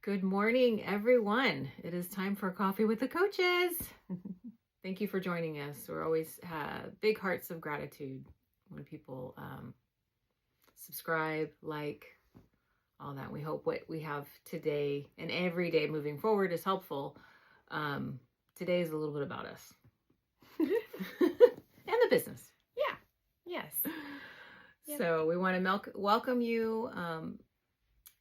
Good morning, everyone. It is time for Coffee with the Coaches. Thank you for joining us. We're always big hearts of gratitude when people subscribe, like, all that. We hope what we have today and every day moving forward is helpful. Today is a little bit about us and the business. Yeah. Yes. Yep. So we want to welcome you.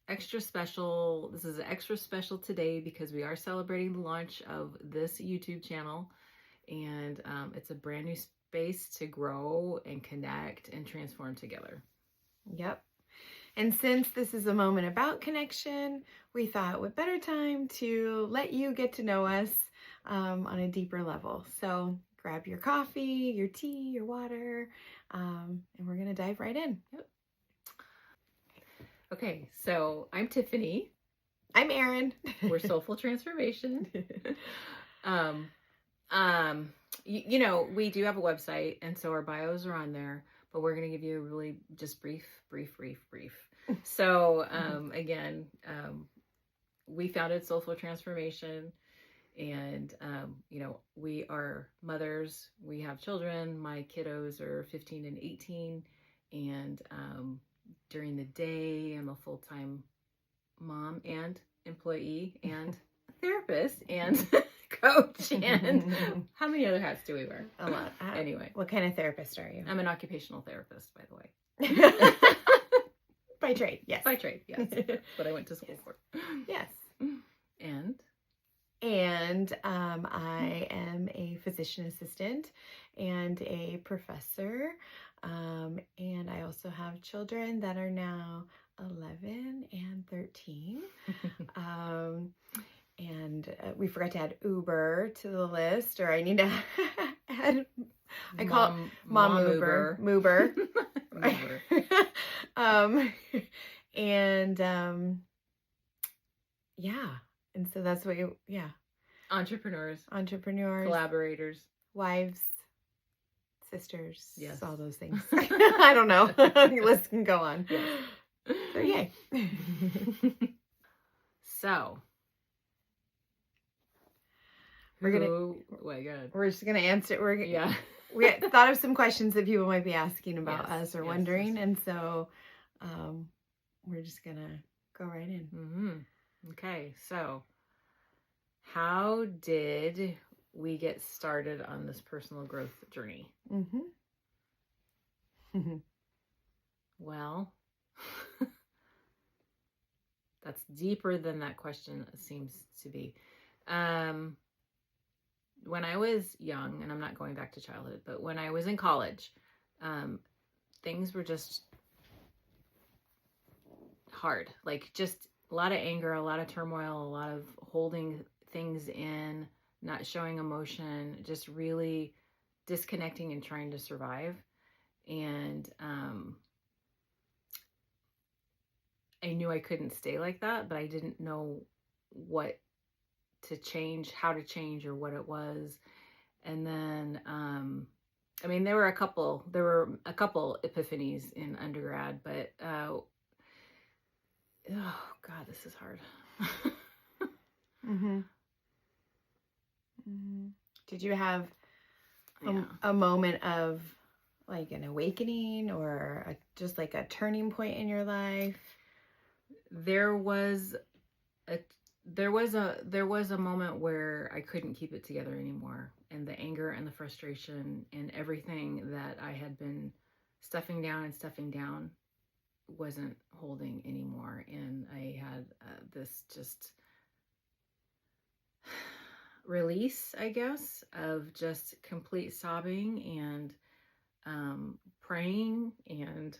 Extra special. This is extra special today because we are celebrating the launch of this YouTube channel, and it's a brand new space to grow and connect and transform together. Yep. And since this is a moment about connection, we thought what better time to let you get to know us on a deeper level. So grab your coffee, your tea, your water, and we're going to dive right in. Yep. Okay, so I'm Tiffany. I'm Erin. We're Soulful Transformation. You know, we do have a website, and so our bios are on there, but we're going to give you a really just brief. So, again, we founded Soulful Transformation, and, you know, we are mothers. We have children. My kiddos are 15 and 18, and during the day, I'm a full-time mom and employee and therapist and coach. And how many other hats do we wear? A lot. Anyway. What kind of therapist are you? I'm an occupational therapist, by the way. By trade, yes. By trade, yes. But I went to school for. Yes. And I am a physician assistant and a professor. And I also have children that are now 11 and 13. And we forgot to add Uber to the list, or I need to add, I call it Mom Uber. Moober. Yeah. And so that's what Entrepreneurs, collaborators, wives, sisters, yes, all those things. I don't know. The list can go on. Yes. So yay. So we're just gonna answer. Yeah. We thought of some questions that people might be asking about us or wondering, yes. And so we're just gonna go right in. Mm-hmm. Okay, so how did we get started on this personal growth journey? Mm-hmm. Well, that's deeper than that question seems to be. When I was young, and I'm not going back to childhood, but when I was in college, things were just hard. Like just a lot of anger, a lot of turmoil, a lot of holding things in, not showing emotion, just really disconnecting and trying to survive. And I knew I couldn't stay like that, but I didn't know what to change, how to change, or what it was. And then, I mean, there were a couple epiphanies in undergrad, but, oh God, this is hard. Mm-hmm. Mm-hmm. Did you have a moment of like an awakening or just like a turning point in your life? There was a moment where I couldn't keep it together anymore, and the anger and the frustration and everything that I had been stuffing down wasn't holding anymore, and I had this just release, I guess, of just complete sobbing and praying and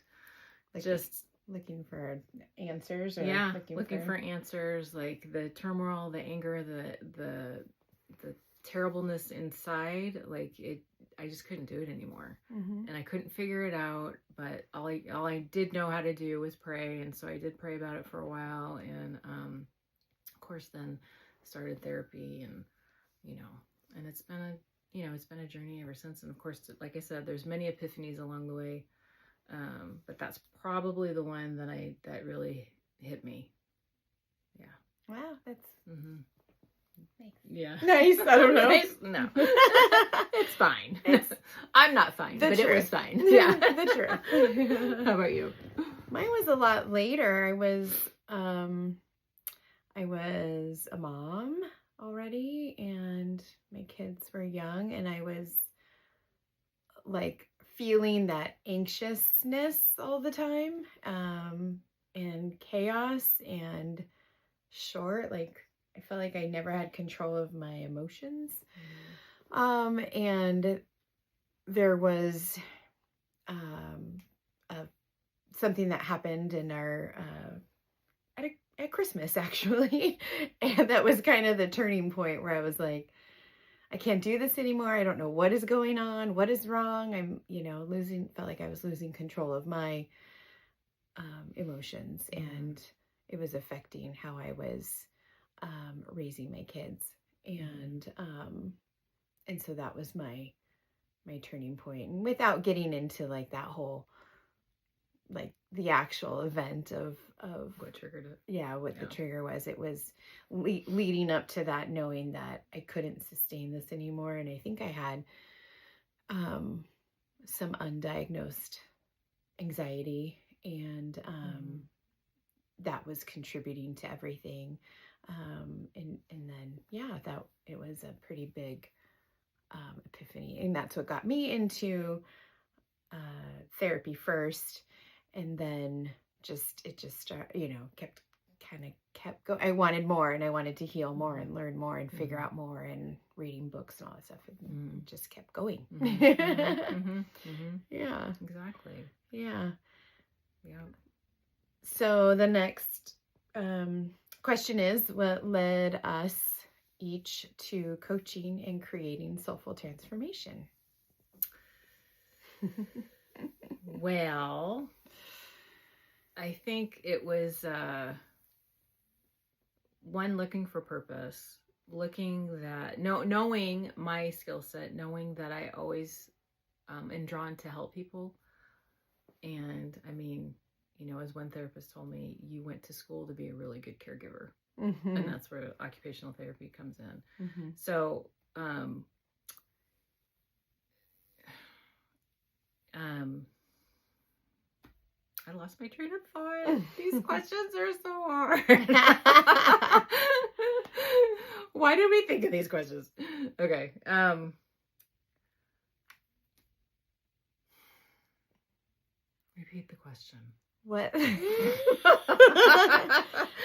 just looking for answers, or looking for answers, like the turmoil, the anger, the terribleness inside, like I just couldn't do it anymore. Mm-hmm. And I couldn't figure it out, but all I did know how to do was pray, and so I did pray about it for a while, and of course then started therapy, and and it's been a journey ever since. And of course, like I said, there's many epiphanies along the way. But that's probably the one that really hit me. Yeah. Wow, that's Mm-hmm. nice. Yeah. Nice. I don't know. Nice? No. It's fine. I'm not fine, The but truth. it was fine. Yeah. The truth. How about you? Mine was a lot later. I was a mom already, and my kids were young, and I was like feeling that anxiousness all the time, and chaos and like I felt like I never had control of my emotions. And there was something that happened in our at Christmas actually, and that was kind of the turning point where I was like, I can't do this anymore. I don't know what is going on. What is wrong? I'm, felt like I was losing control of my emotions, and it was affecting how I was raising my kids. And so that was my turning point. And without getting into like that whole, like the actual event of What triggered it? Yeah, what the trigger was. It was leading up to that, knowing that I couldn't sustain this anymore. And I think I had some undiagnosed anxiety, and that was contributing to everything. And then, that it was a pretty big epiphany. And that's what got me into therapy first. And then it just started, kept going. I wanted more, and I wanted to heal more and learn more and figure out more, and reading books and all that stuff. It just kept going. Yeah. Exactly. Yeah. Yeah. So the next question is, what led us each to coaching and creating Soulful Transformation? Well, I think it was one, looking for purpose, knowing my skill set, knowing that I always am drawn to help people. And I mean, as one therapist told me, you went to school to be a really good caregiver. And that's where occupational therapy comes in. So, I lost my train of thought. These questions are so hard. Why do we think of these questions? Okay. Repeat the question. What?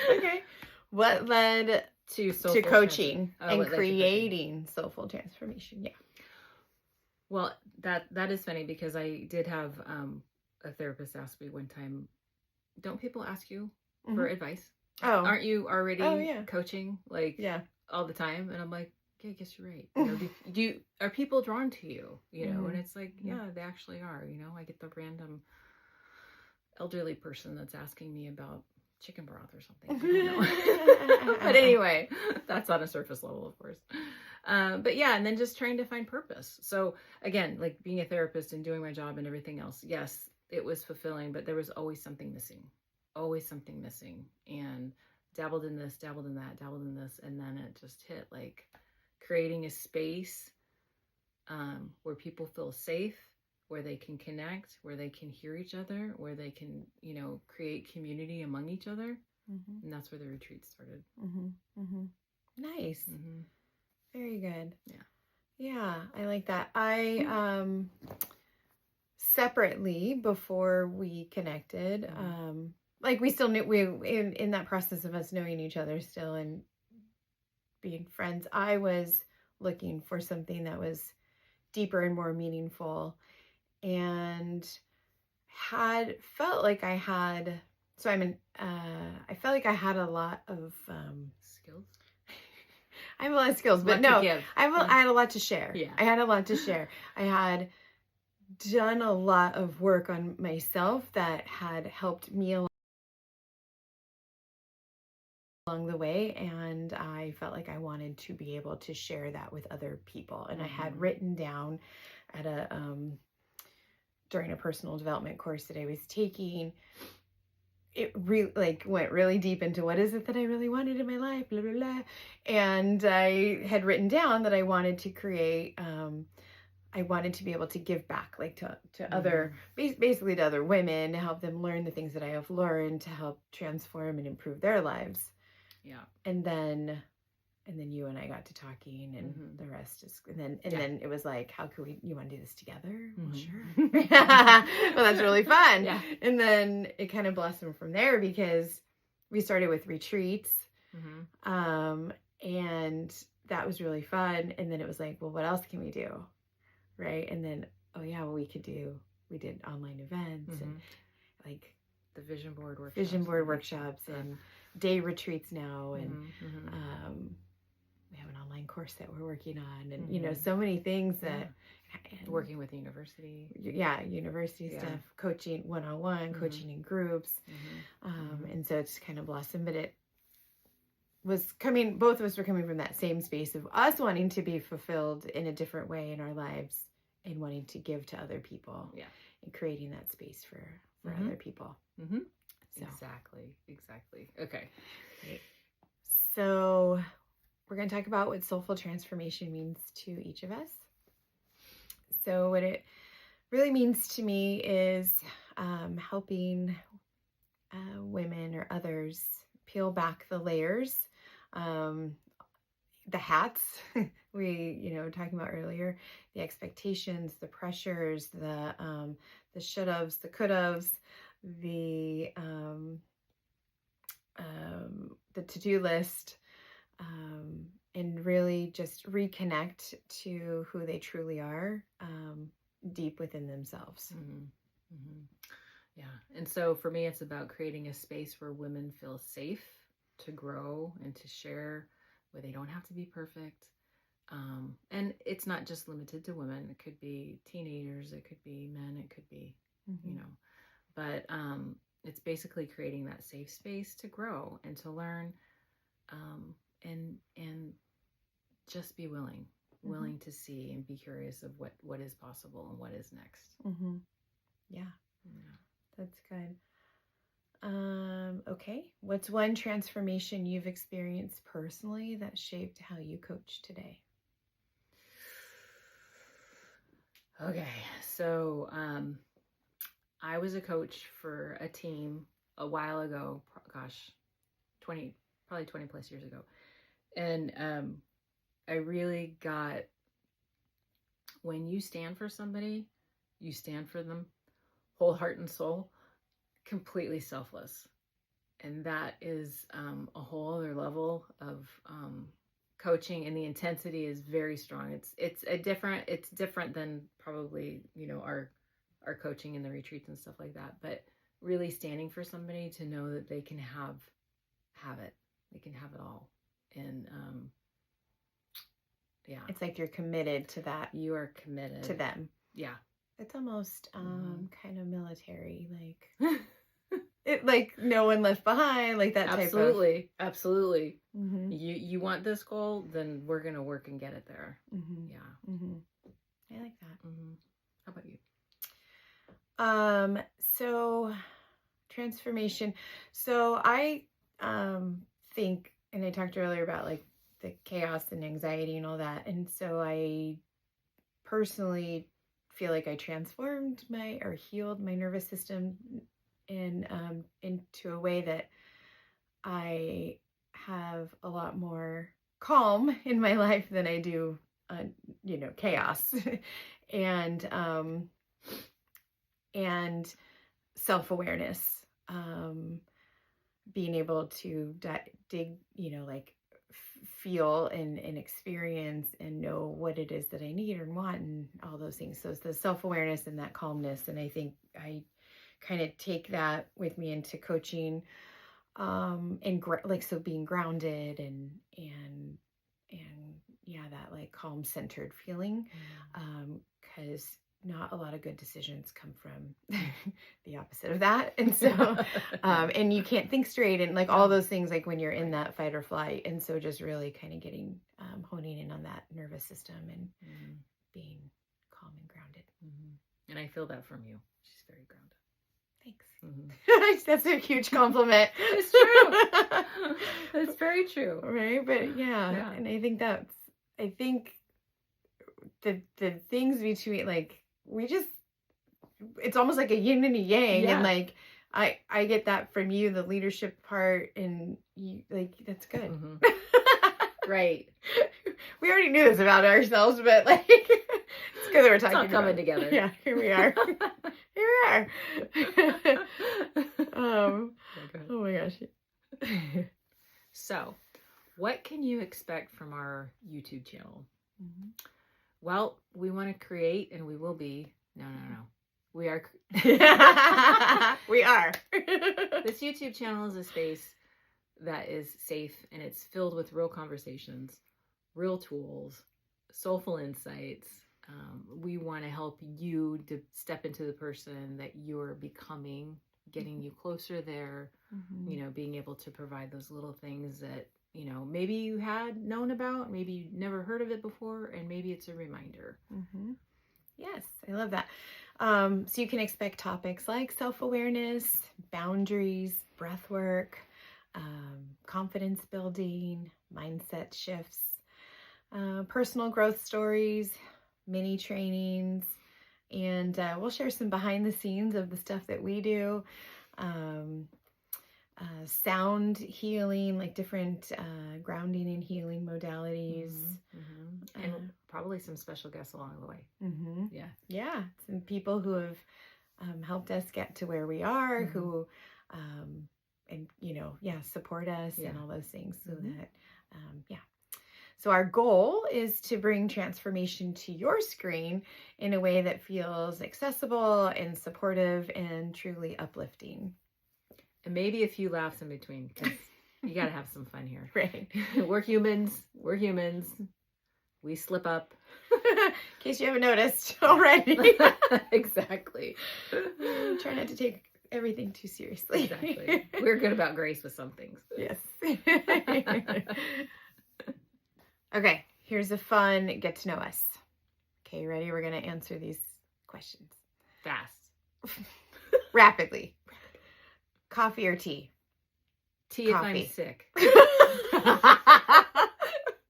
Okay. What led to coaching and creating Soulful Transformation? Yeah. Well, that is funny, because I did have a therapist ask me one time, don't people ask you for advice? Oh. Aren't you already coaching all the time? And I'm like, yeah, I guess you're right. Are people drawn to you? And it's like, yeah, they actually are. I get the random elderly person that's asking me about chicken broth or something. I don't know. But anyway, that's on a surface level, of course. But yeah, and then just trying to find purpose. So again, like being a therapist and doing my job and everything else, yes, it was fulfilling, but there was always something missing. And dabbled in this, dabbled in that, dabbled in this. And then it just hit, like, creating a space where people feel safe, where they can connect, where they can hear each other, where they can, create community among each other. And that's where the retreat started. Nice. Very good. Yeah. Yeah, I like that. I separately, before we connected, like we still knew, in that process of us knowing each other still and being friends, I was looking for something that was deeper and more meaningful, and I felt like I had a lot of Skills. I have a lot of skills, but no, I had a lot to share. Yeah. I had a lot to share. I had done a lot of work on myself that had helped me along the way, and I felt like I wanted to be able to share that with other people. And I had written down at during a personal development course that I was taking, it really like went really deep into what is it that I really wanted in my life, blah, blah, blah. And I had written down that I wanted to create, I wanted to be able to give back, like to other, basically to other women, to help them learn the things that I have learned to help transform and improve their lives. Yeah. And then you and I got to talking, and the rest is, and then it was like, how could you want to do this together? Well, sure. Well, that's really fun. Yeah. And then it kind of blossomed from there because we started with retreats. And that was really fun. And then it was like, well, what else can we do? Right. And then, oh yeah, well, we did online events and like the vision board workshops and day retreats now. And, we have an online course that we're working on, and, you know, so many things that working with university. University stuff, coaching one-on-one, coaching in groups. And so it's kind of blossomed, but it was coming, both of us were coming from that same space of us wanting to be fulfilled in a different way in our lives and wanting to give to other people and creating that space for other people. So. Exactly. Okay. Great. So we're going to talk about what soulful transformation means to each of us. So what it really means to me is helping women or others peel back the layers, the hats we, talking about earlier, the expectations, the pressures, the should-haves, the could-haves, the to-do list, and really just reconnect to who they truly are, deep within themselves. Yeah. And so for me, it's about creating a space where women feel safe to grow and to share, where they don't have to be perfect. And it's not just limited to women. It could be teenagers, it could be men, it could be, but it's basically creating that safe space to grow and to learn, and just be willing to see and be curious of what is possible and what is next. Yeah, that's good. Okay, what's one transformation you've experienced personally that shaped how you coach today? Okay, so I was a coach for a team a while ago, probably 20 plus years ago. And I really got, when you stand for somebody, you stand for them whole heart and soul, completely selfless. And that is a whole other level of coaching, and the intensity is very strong. It's different than probably, our coaching in the retreats and stuff like that, but really standing for somebody to know that they can have it. They can have it all. And it's like you're committed to that. You are committed to them. Yeah. It's almost kind of military, like it, like no one left behind, like that type of. Absolutely. You want this goal, then we're gonna work and get it there. Yeah. I like that. How about you? So transformation. So I think, and I talked earlier about like the chaos and anxiety and all that, and so I personally feel like I transformed healed my nervous system into a way that I have a lot more calm in my life than I do, chaos, and self-awareness, being able to dig, feel and experience and know what it is that I need and want and all those things. So it's the self-awareness and that calmness. And I think I kind of take that with me into coaching, and so being grounded and that like calm centered feeling, because not a lot of good decisions come from the opposite of that. And so, and you can't think straight and like all those things, like when you're in that fight or flight. And so just really kind of getting, honing in on that nervous system and being calm and grounded. And I feel that from you. She's very grounded. Thanks. Mm-hmm. That's a huge compliment. It's true. It's very true. Right? But yeah. And I think the things between, like, it's almost like a yin and a yang. And like, I get that from you, the leadership part, and you, like, that's good. Mm-hmm. Right. We already knew this about ourselves, but like, it's good that we're talking it's all coming about together. Yeah, here we are. Here we are. Oh my gosh. So, what can you expect from our YouTube channel? Mm-hmm. Well, we want to create, and we will be. No. We are. We are. This YouTube channel is a space that is safe, and it's filled with real conversations, real tools, soulful insights. We want to help you to step into the person that you're becoming, getting you closer there, Mm-hmm. Being able to provide those little things that, maybe you had known about, maybe you never heard of it before, and maybe it's a reminder. Mm-hmm. Yes, I love that. So you can expect topics like self-awareness, boundaries, breath work, confidence building, mindset shifts, personal growth stories, mini trainings, and we'll share some behind the scenes of the stuff that we do. Sound healing, like different grounding and healing modalities. Mm-hmm. And probably some special guests along the way. Mm-hmm. Yeah. Some people who have helped us get to where we are, Mm-hmm. who and support us and all those things, so that so our goal is to bring transformation to your screen in a way that feels accessible and supportive and truly uplifting. And maybe a few laughs in between, because you got to have some fun here. Right. We're humans. We slip up. In case you haven't noticed already. Exactly. Try not to take everything too seriously. Exactly. We're good about grace with some things. Yes. Okay, here's a fun get to know us. Okay, ready? We're going to answer these questions. Fast. Rapidly. Coffee or tea? Tea Coffee. if I'm sick.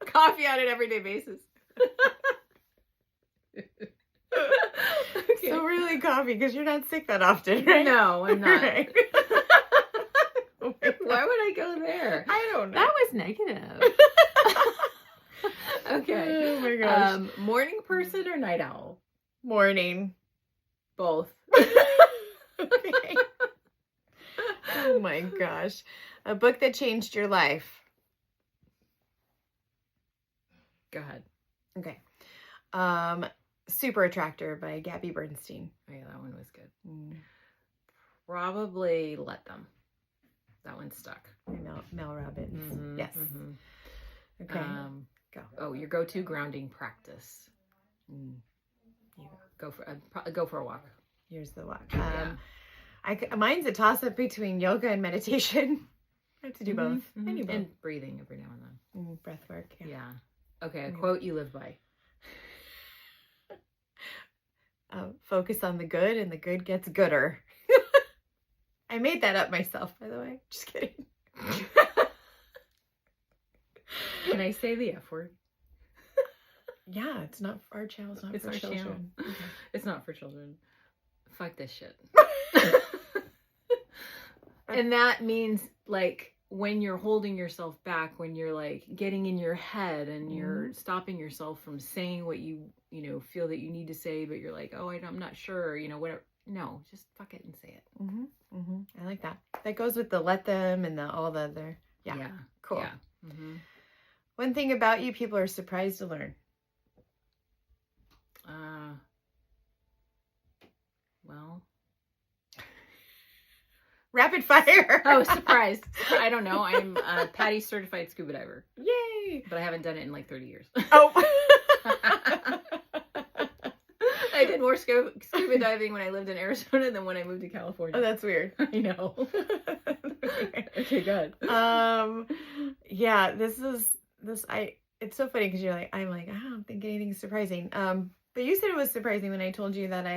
Coffee on an everyday basis. Okay. So really coffee, because you're not sick that often, right? No, I'm not. Right. Oh why would I go there? I don't know. That was negative. Okay. Oh my gosh. Morning person or night owl? Morning. Both. Okay. Oh my gosh. A book that changed your life. Go ahead. Okay. Super Attractor by Gabby Bernstein. Oh, yeah, that one was good. Mm. Probably Let Them. That one stuck. Mel Robbins. Mm-hmm, Yes. Mm-hmm. Okay. Go. Oh, your go-to grounding practice. Yeah. Go for a walk. Here's the walk. Yeah. Mine's a toss-up between yoga and meditation. I have to do both. Mm-hmm. I do both. And breathing every now and then. Breath work. Yeah. Okay, a quote you live by. Focus on the good, and the good gets gooder. I made that up myself, by the way. Just kidding. Can I say the F word? Yeah, it's not our channel. It's not It's for our children. channel. Okay. It's not for children. Fuck this shit. And that means, like, when you're holding yourself back, when you're like getting in your head and you're stopping yourself from saying what you feel that you need to say, but you're like, oh, I'm not sure, whatever. No, just fuck it and say it. I like that. That goes with the let them and all the other. Yeah. Cool. Yeah. Mm-hmm. One thing about you people are surprised to learn. Well. Rapid fire. Oh, surprised. I don't know. I'm a Patty certified scuba diver. Yay. But I haven't done it in like 30 years. Oh. I did more scuba diving when I lived in Arizona than when I moved to California. Oh, that's weird. I know. Okay, good. Yeah, it's so funny because I'm like, I don't think anything's surprising. But you said it was surprising when I told you that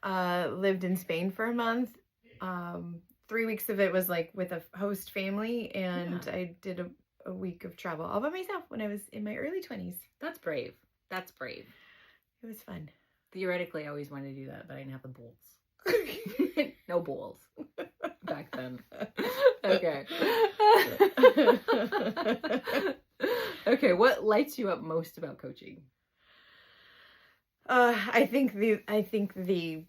I lived in Spain for a month. 3 weeks of it was like with a host family, and Yeah. I did a week of travel all by myself when I was in my early 20s. That's brave. That's brave. It was fun. Theoretically, I always wanted to do that, but I didn't have the balls. No balls back then. Okay. Okay, what lights you up most about coaching? I think the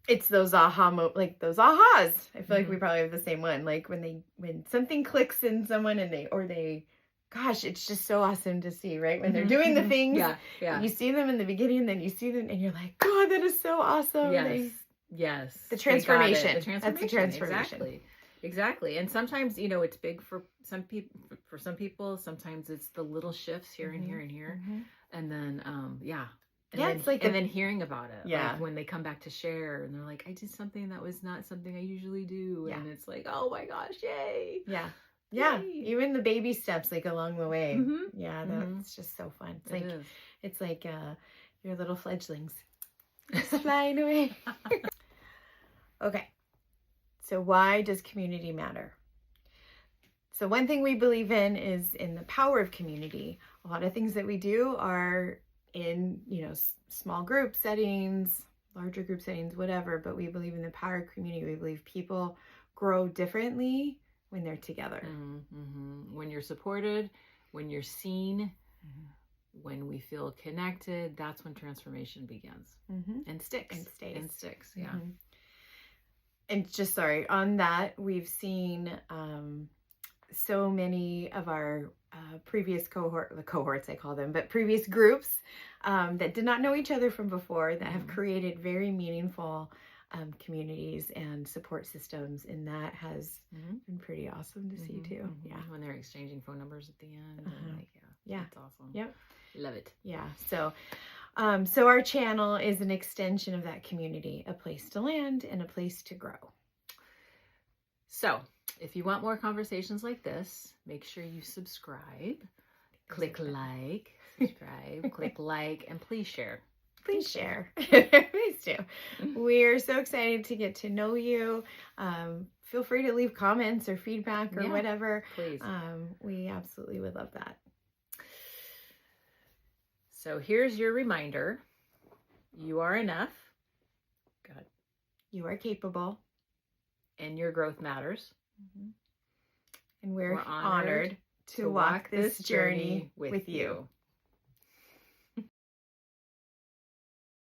it's those like those ahas. I feel like we probably have the same one. Like when something clicks in someone and gosh, it's just so awesome to see, right? When they're doing the things, yeah. you see them in the beginning, and then you see them and you're like, God, that is so awesome. Yes. The transformation. That's the transformation. Exactly. And sometimes, it's big for some people. Sometimes it's the little shifts here and here and here. And then, then hearing about it. Yeah. Like when they come back to share and they're like, I did something that was not something I usually do. Yeah. And it's like, oh my gosh, yay. Yeah. Yeah. Yay. Even the baby steps like along the way. Mm-hmm. Yeah. That's just so fun. It's like your little fledglings just flying away. Okay. So why does community matter? So one thing we believe in is in the power of community. A lot of things that we do are in, small group settings, larger group settings, whatever, but we believe in the power of community. We believe people grow differently when they're together. When you're supported, when you're seen, when we feel connected, that's when transformation begins and sticks. And stays. And sticks, yeah. And just on that, we've seen so many of our previous cohorts, I call them, but previous groups that did not know each other from before that have created very meaningful communities and support systems. And that has been pretty awesome to see too. Yeah. When they're exchanging phone numbers at the end. Yeah. That's awesome. Yep. Love it. Yeah. So our channel is an extension of that community, a place to land and a place to grow. So if you want more conversations like this, make sure you subscribe, click like, and please share. Please share. Please do. We're so excited to get to know you. Feel free to leave comments or feedback or whatever. Please. We absolutely would love that. So here's your reminder. You are enough. God. You are capable. And your growth matters. And we're honored to walk this journey with you.